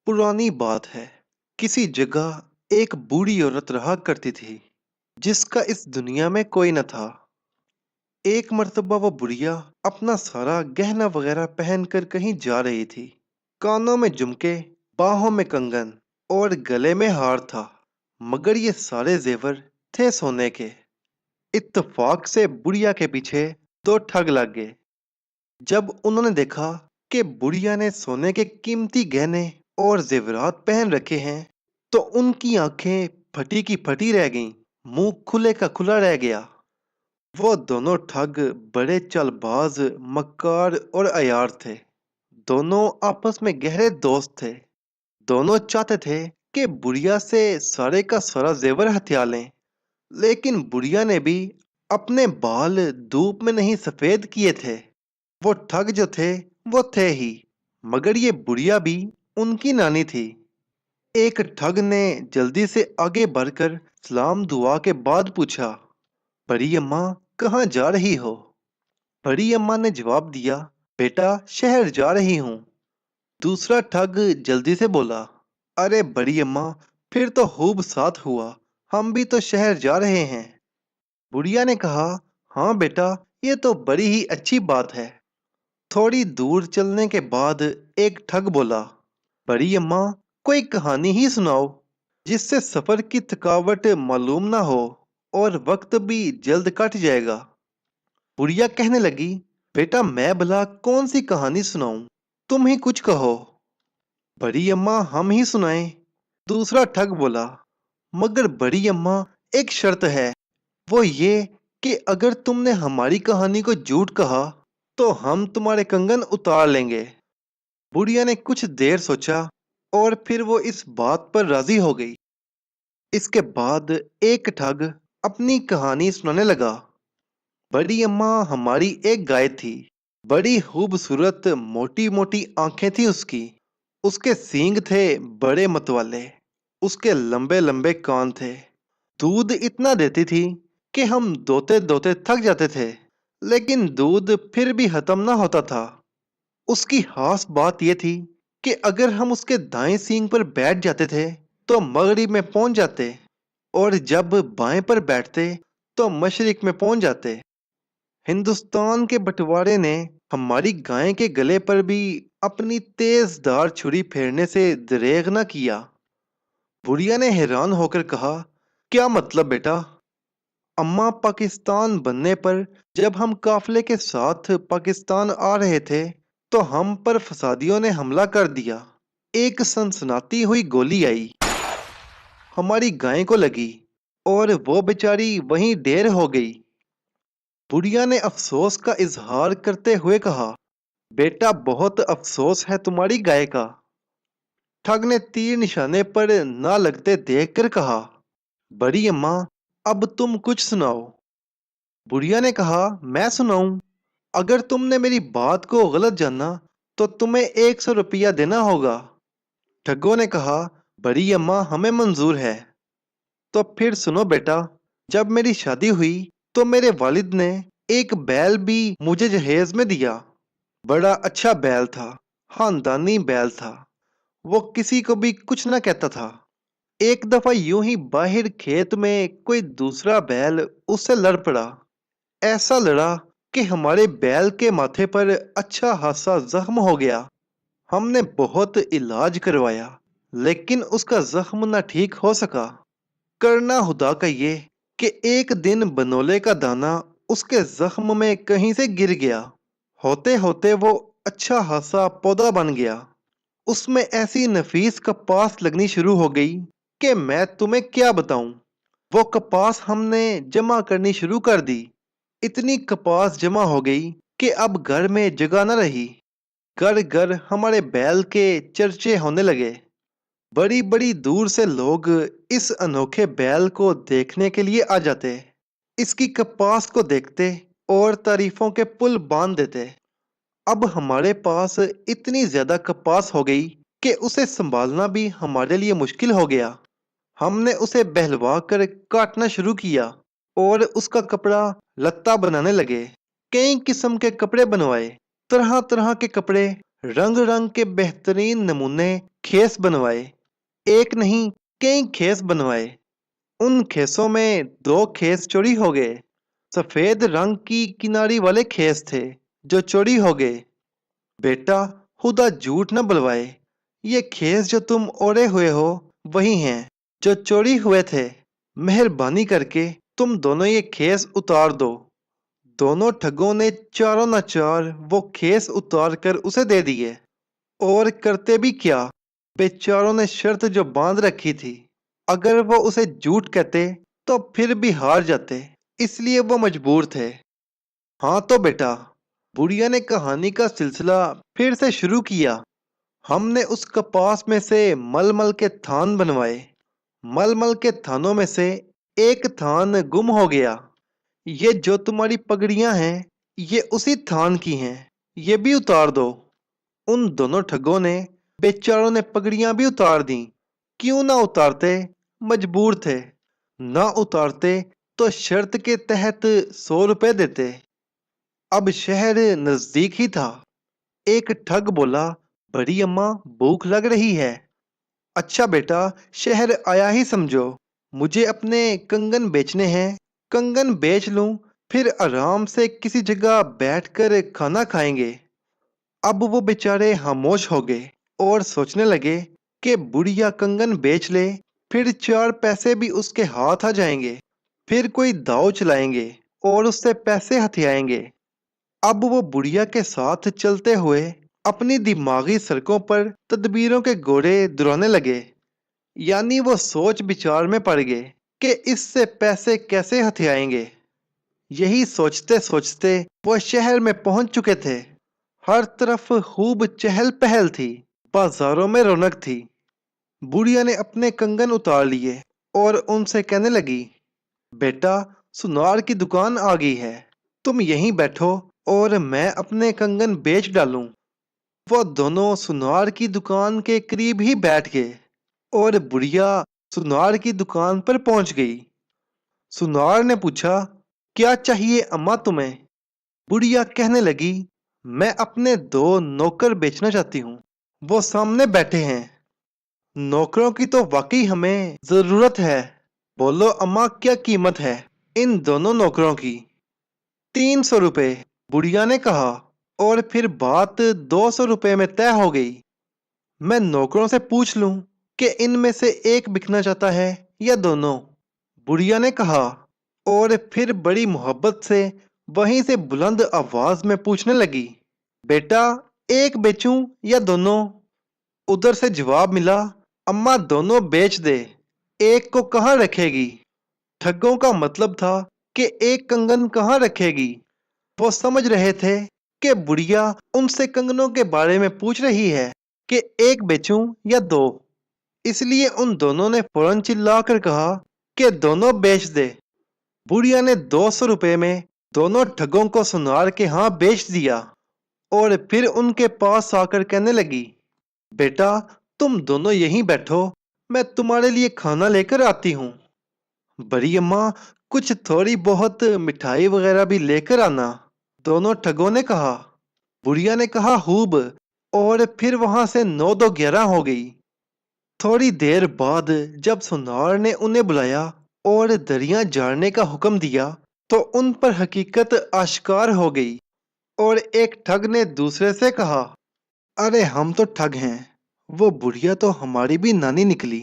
पुरानी बात है। किसी जगह एक बूढ़ी औरत रहा करती थी जिसका इस दुनिया में कोई न था। एक मर्तबा वो बुढ़िया अपना सारा गहना वगैरह पहन कर कहीं जा रही थी। कानों में झुमके, बाहों में कंगन और गले में हार था, मगर ये सारे जेवर थे सोने के। इत्तेफाक से बुढ़िया के पीछे दो ठग लग गए। जब उन्होंने देखा कि बुढ़िया ने सोने के कीमती गहने और जेवरात पहन रखे हैं, तो उनकी आंखें फटी की फटी रह गईं, मुंह खुले का खुला रह गया। वो दोनों ठग बड़े चालबाज, मक्कार और अयार थे। दोनों आपस में गहरे दोस्त थे। दोनों चाहते थे कि बुढ़िया से सारे का सारा जेवर हथिया लें, लेकिन बुढ़िया ने भी अपने बाल धूप में नहीं सफेद किए थे। वो ठग जो थे वो थे ही, मगर ये बुढ़िया भी उनकी नानी थी। एक ठग ने जल्दी से आगे बढ़कर सलाम दुआ के बाद पूछा, बड़ी अम्मा कहाँ जा रही हो? बड़ी अम्मा ने जवाब दिया, बेटा शहर जा रही हूँ। दूसरा ठग जल्दी से बोला, अरे बड़ी अम्मा, फिर तो खूब साथ हुआ, हम भी तो शहर जा रहे हैं। बुढ़िया ने कहा, हाँ बेटा, ये तो बड़ी ही अच्छी बात है। थोड़ी दूर चलने के बाद एक ठग बोला, बड़ी अम्मा, कोई कहानी ही सुनाओ जिससे सफर की थकावट मालूम ना हो और वक्त भी जल्द कट जाएगा। बुढ़िया कहने लगी, बेटा मैं भला कौन सी कहानी सुनाऊं, तुम ही कुछ कहो। बड़ी अम्मा हम ही सुनाएं। दूसरा ठग बोला, मगर बड़ी अम्मा एक शर्त है, वो ये कि अगर तुमने हमारी कहानी को झूठ कहा तो हम तुम्हारे कंगन उतार लेंगे। बुढ़िया ने कुछ देर सोचा और फिर वो इस बात पर राजी हो गई। इसके बाद एक ठग अपनी कहानी सुनाने लगा। बड़ी अम्मा, हमारी एक गाय थी, बड़ी खूबसूरत, मोटी मोटी आंखें थी उसकी। उसके सींग थे बड़े मतवाले, उसके लंबे लंबे कान थे। दूध इतना देती थी कि हम दोते दोते थक जाते थे, लेकिन दूध फिर भी खत्म ना होता था। उसकी खास बात यह थी कि अगर हम उसके दाएं सींग पर बैठ जाते थे तो मगरिब में पहुंच जाते, और जब बाएं पर बैठते तो मशरिक में पहुंच जाते। हिंदुस्तान के बंटवारे ने हमारी गाय के गले पर भी अपनी तेज धार छुरी फेरने से दरेग न किया। बुढ़िया ने हैरान होकर कहा, क्या मतलब बेटा? अम्मा, पाकिस्तान बनने पर जब हम काफिले के साथ पाकिस्तान आ रहे थे तो हम पर फसादियों ने हमला कर दिया। एक सनसनाती हुई गोली आई, हमारी गाय को लगी और वो बेचारी वहीं ढेर हो गई। बुढ़िया ने अफसोस का इजहार करते हुए कहा, बेटा बहुत अफसोस है तुम्हारी गाय का। ठग ने तीर निशाने पर ना लगते देखकर कहा, बड़ी अम्मा, अब तुम कुछ सुनाओ। बुढ़िया ने कहा, मैं सुनाऊं? अगर तुमने मेरी बात को गलत जाना तो तुम्हें 100 रुपया देना होगा। ठगों ने कहा, बड़ी अम्मा हमें मंजूर है। तो फिर सुनो बेटा, जब मेरी शादी हुई तो मेरे वालिद ने एक बैल भी मुझे जहेज में दिया। बड़ा अच्छा बैल था, खानदानी बैल था। वो किसी को भी कुछ ना कहता था। एक दफा यूं ही बाहर खेत में कोई दूसरा बैल उससे लड़ पड़ा। ऐसा लड़ा कि हमारे बैल के माथे पर अच्छा खासा जख्म हो गया। हमने बहुत इलाज करवाया, लेकिन उसका जख्म ना ठीक हो सका। करना खुदा का ये कि एक दिन बनोले का दाना उसके जख्म में कहीं से गिर गया। होते होते वो अच्छा खासा पौधा बन गया। उसमें ऐसी नफीस कपास लगनी शुरू हो गई कि मैं तुम्हें क्या बताऊं। वो कपास हमने जमा करनी शुरू कर दी। इतनी कपास जमा हो गई कि अब घर में जगह न रही। घर घर हमारे बैल के चर्चे होने लगे। बड़ी बड़ी दूर से लोग इस अनोखे बैल को देखने के लिए आ जाते। इसकी कपास को देखते और तारीफों के पुल बांध देते। अब हमारे पास इतनी ज्यादा कपास हो गई कि उसे संभालना भी हमारे लिए मुश्किल हो गया। हमने उसे बहलवा कर काटना शुरू किया और उसका कपड़ा लत्ता बनाने लगे। कई किस्म के कपड़े बनवाए, तरह तरह के कपड़े रंग रंग के बेहतरीन नमूने खेस बनवाए। एक नहीं, कई खेस बनवाए। उन खेसों में दो खेस चोरी हो गए। सफेद रंग की किनारी वाले खेस थे जो चोरी हो गए। बेटा, खुदा झूठ न बुलवाए। ये खेस जो तुम ओढ़े हुए हो वही हैं जो चोरी हुए थे। मेहरबानी करके तुम दोनों ये खेस उतार दो। दोनों ठगों ने चारों न चार वो खेस उतार कर उसे दे दिए। और करते भी क्या, बेचारों ने शर्त जो बांध रखी थी, अगर वो उसे झूठ कहते तो फिर भी हार जाते, इसलिए वो मजबूर थे। हाँ तो बेटा, बुढ़िया ने कहानी का सिलसिला फिर से शुरू किया। हमने उस कपास में से मलमल के थान बनवाए। मलमल के थानों में से एक थान गुम हो गया। ये जो तुम्हारी पगड़ियां हैं, ये उसी थान की हैं। ये भी उतार दो। उन दोनों ठगों ने, बेचारों ने पगड़ियां भी उतार दी। क्यों ना उतारते, मजबूर थे। ना उतारते तो शर्त के तहत 100 रुपए देते। अब शहर नजदीक ही था। एक ठग बोला, बड़ी अम्मा भूख लग रही है। अच्छा बेटा, शहर आया ही समझो। मुझे अपने कंगन बेचने हैं। कंगन बेच लूं, फिर आराम से किसी जगह बैठकर खाना खाएंगे। अब वो बेचारे खामोश हो गए और सोचने लगे कि बुढ़िया कंगन बेच ले, फिर 4 पैसे भी उसके हाथ आ जाएंगे। फिर कोई दाव चलाएंगे और उससे पैसे हथियाएंगे। अब वो बुढ़िया के साथ चलते हुए अपनी दिमागी सड़कों पर तदबीरों के घोड़े दुराने लगे। यानी वो सोच विचार में पड़ गए कि इससे पैसे कैसे हथियाएंगे। यही सोचते सोचते वो शहर में पहुंच चुके थे। हर तरफ खूब चहल पहल थी। बाजारों में रौनक थी। बुढ़िया ने अपने कंगन उतार लिए और उनसे कहने लगी, बेटा, सुनार की दुकान आ गई है। तुम यहीं बैठो और मैं अपने कंगन बेच डालूं। वो दोनों सुनार की दुकान के करीब ही बैठ गए और बुढ़िया सुनार की दुकान पर पहुंच गई। सुनार ने पूछा, क्या चाहिए अम्मा तुम्हें? बुढ़िया कहने लगी, मैं अपने 2 नौकर बेचना चाहती हूँ। वो सामने बैठे हैं। नौकरों की तो वाकई हमें जरूरत है। बोलो अम्मा, क्या कीमत है इन दोनों नौकरों की? 300 रुपये, बुढ़िया ने कहा। और फिर बात 200 रुपये में तय हो गई। मैं नौकरों से पूछ लूं कि इनमें से एक बिकना चाहता है या दोनों? बुढ़िया ने कहा। और फिर बड़ी मोहब्बत से वहीं से बुलंद आवाज में पूछने लगी, बेटा, एक बेचूं या दोनों? उधर से जवाब मिला, अम्मा दोनों बेच दे, एक को कहाँ रखेगी? ठगों का मतलब था कि एक कंगन कहाँ रखेगी। वो समझ रहे थे कि बुढ़िया उनसे कंगनों के बारे में पूछ रही है कि एक बेचूं या दो। इसलिए उन दोनों ने फौरन चिल्लाकर कहा कि दोनों बेच दे। बुढ़िया ने 200 रुपये में दोनों ठगों को सुनार के यहाँ बेच दिया। और फिर उनके पास आकर कहने लगी, बेटा, तुम दोनों यहीं बैठो, मैं तुम्हारे लिए खाना लेकर आती हूँ। बड़ी अम्मा, कुछ थोड़ी बहुत मिठाई वगैरह भी लेकर आना, दोनों ठगों ने कहा। बुढ़िया ने कहा, खूब। और फिर वहां से 9 दो 11 हो गई। थोड़ी देर बाद जब सुनार ने उन्हें बुलाया और दरिया झाड़ने का हुक्म दिया, तो उन पर हकीकत आश्कार हो गई। और एक ठग ने दूसरे से कहा, अरे हम तो ठग हैं, वो बुढ़िया तो हमारी भी नानी निकली।